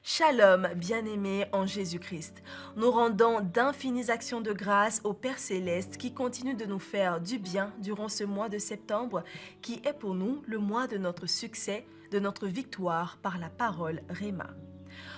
Shalom, bien-aimés en Jésus-Christ. Nous rendons d'infinies actions de grâce au Père Céleste qui continue de nous faire du bien durant ce mois de septembre qui est pour nous le mois de notre succès, de notre victoire par la parole Réma.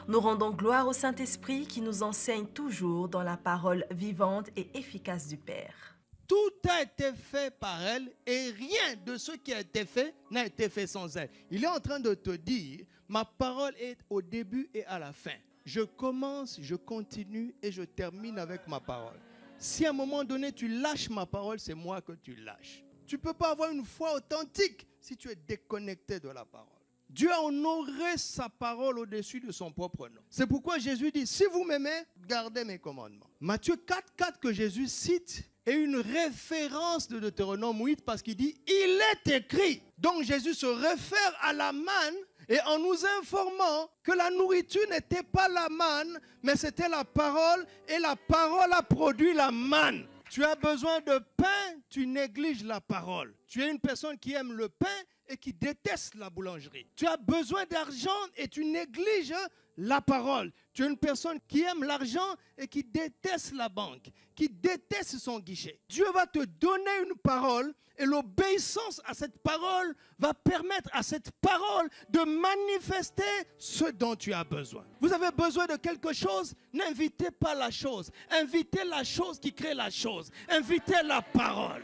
Nous rendons gloire au Saint-Esprit qui nous enseigne toujours dans la parole vivante et efficace du Père. Tout a été fait par elle et rien de ce qui a été fait n'a été fait sans elle. Il est en train de te dire, ma parole est au début et à la fin. Je commence, je continue et je termine avec ma parole. Si à un moment donné tu lâches ma parole, c'est moi que tu lâches. Tu ne peux pas avoir une foi authentique si tu es déconnecté de la parole. Dieu a honoré sa parole au-dessus de son propre nom. C'est pourquoi Jésus dit, si vous m'aimez, gardez mes commandements. Matthieu 4,4 que Jésus cite est une référence de Deutéronome 8 parce qu'il dit, il est écrit. Donc Jésus se réfère à la manne et en nous informant que la nourriture n'était pas la manne, mais c'était la parole et la parole a produit la manne. Tu as besoin de pain, tu négliges la parole. Tu es une personne qui aime le pain et qui déteste la boulangerie. Tu as besoin d'argent et tu négliges la parole. Tu es une personne qui aime l'argent et qui déteste la banque, qui déteste son guichet. Dieu va te donner une parole et l'obéissance à cette parole va permettre à cette parole de manifester ce dont tu as besoin. Vous avez besoin de quelque chose, n'invitez pas la chose. Invitez la chose qui crée la chose. Invitez la parole.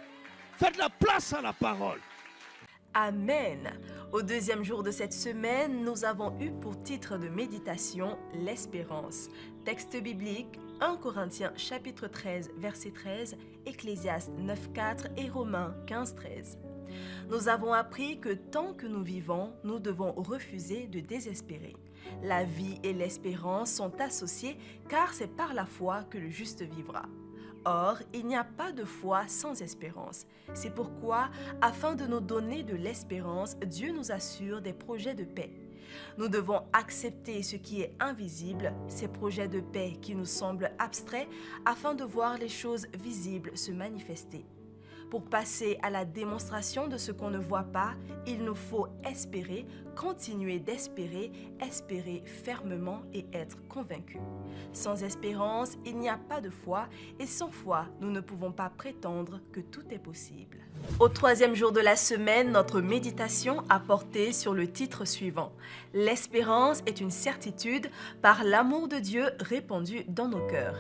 Faites la place à la parole. Amen. Au deuxième jour de cette semaine, nous avons eu pour titre de méditation l'espérance. Texte biblique 1 Corinthiens chapitre 13 verset 13, Ecclésiaste 9:4 et Romains 15:13. Nous avons appris que tant que nous vivons, nous devons refuser de désespérer. La vie et l'espérance sont associées car c'est par la foi que le juste vivra. Or, il n'y a pas de foi sans espérance. C'est pourquoi, afin de nous donner de l'espérance, Dieu nous assure des projets de paix. Nous devons accepter ce qui est invisible, ces projets de paix qui nous semblent abstraits, afin de voir les choses visibles se manifester. Pour passer à la démonstration de ce qu'on ne voit pas, il nous faut espérer, continuer d'espérer, espérer fermement et être convaincu. Sans espérance, il n'y a pas de foi et sans foi, nous ne pouvons pas prétendre que tout est possible. Au troisième jour de la semaine, notre méditation a porté sur le titre suivant. L'espérance est une certitude par l'amour de Dieu répandu dans nos cœurs.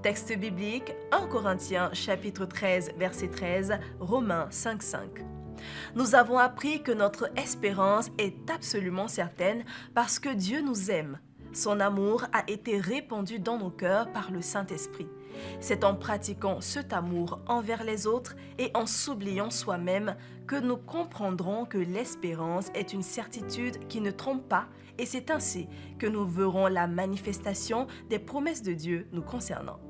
Texte biblique 1 Corinthiens chapitre 13 verset 13, Romains 5:5. Nous avons appris que notre espérance est absolument certaine parce que Dieu nous aime. Son amour a été répandu dans nos cœurs par le Saint-Esprit. C'est en pratiquant cet amour envers les autres et en s'oubliant soi-même que nous comprendrons que l'espérance est une certitude qui ne trompe pas et c'est ainsi que nous verrons la manifestation des promesses de Dieu nous concernant.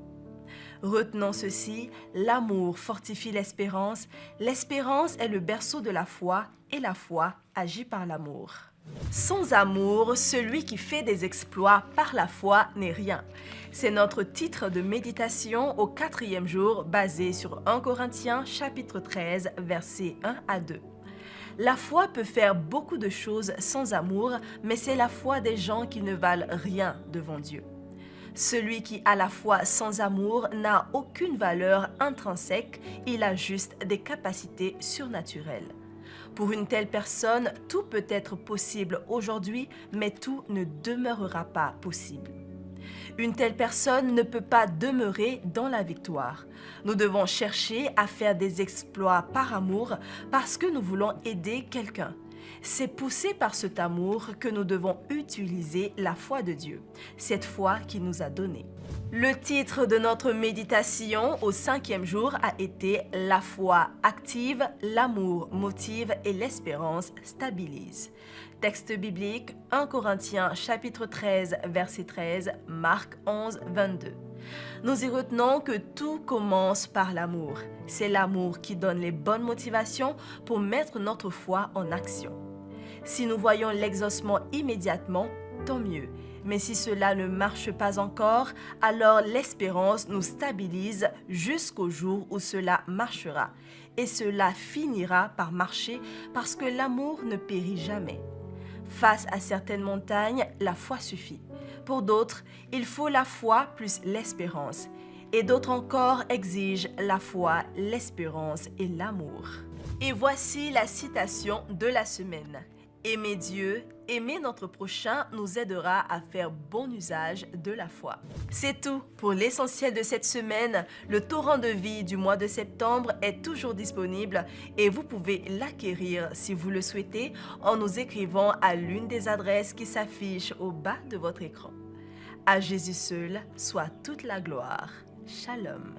Retenons ceci, l'amour fortifie l'espérance, l'espérance est le berceau de la foi et la foi agit par l'amour. Sans amour, celui qui fait des exploits par la foi n'est rien. C'est notre titre de méditation au 4e jour basé sur 1 Corinthiens chapitre 13 versets 1 à 2. La foi peut faire beaucoup de choses sans amour, mais c'est la foi des gens qui ne valent rien devant Dieu. Celui qui a la foi sans amour n'a aucune valeur intrinsèque, il a juste des capacités surnaturelles. Pour une telle personne, tout peut être possible aujourd'hui, mais tout ne demeurera pas possible. Une telle personne ne peut pas demeurer dans la victoire. Nous devons chercher à faire des exploits par amour parce que nous voulons aider quelqu'un. C'est poussé par cet amour que nous devons utiliser la foi de Dieu, cette foi qu'il nous a donnée. Le titre de notre méditation au 5e jour a été « La foi active, l'amour motive et l'espérance stabilise ». Texte biblique 1 Corinthiens chapitre 13 verset 13, Marc 11 22. Nous y retenons que tout commence par l'amour. C'est l'amour qui donne les bonnes motivations pour mettre notre foi en action. Si nous voyons l'exaucement immédiatement, tant mieux. Mais si cela ne marche pas encore, alors l'espérance nous stabilise jusqu'au jour où cela marchera. Et cela finira par marcher parce que l'amour ne périt jamais. Face à certaines montagnes, la foi suffit. Pour d'autres, il faut la foi plus l'espérance. Et d'autres encore exigent la foi, l'espérance et l'amour. Et voici la citation de la semaine. Aimer Dieu, aimer notre prochain nous aidera à faire bon usage de la foi. C'est tout pour l'essentiel de cette semaine. Le torrent de vie du mois de septembre est toujours disponible et vous pouvez l'acquérir si vous le souhaitez en nous écrivant à l'une des adresses qui s'affichent au bas de votre écran. À Jésus seul soit toute la gloire. Shalom.